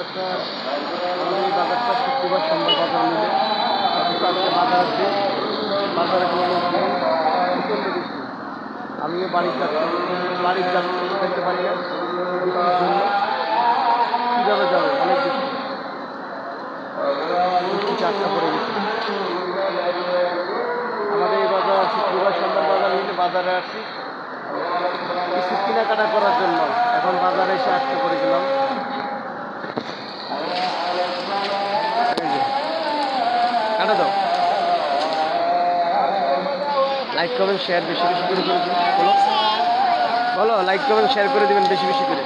বাজারটা আমাদের এই বাজারটা শুক্রবার সোমবার বাজার মিলে অথচ আজকে বাজার আছে, বাজারে কোনো লোক নেই, প্রচণ্ড বৃষ্টি। আমিও বাড়ির যাচ্ছি, দেখতে পারি না বৃষ্টির জন্য। কীভাবে যাবে, অনেক বৃষ্টিতে আটকা পড়ে গেছে। আমাদের এই বাজার শুক্রবার সোমবার বাজার মিলে বাজারে আসছি কিছু কেনাকাটা করার জন্য। এখন বাজারে এসে আটকা পড়ে গেলাম। কাটা দাও, লাইক কমেন্ট শেয়ার বেশি বেশি করে দিন। বলো বলো, লাইক কমেন্ট শেয়ার করে দিবেন বেশি বেশি করে।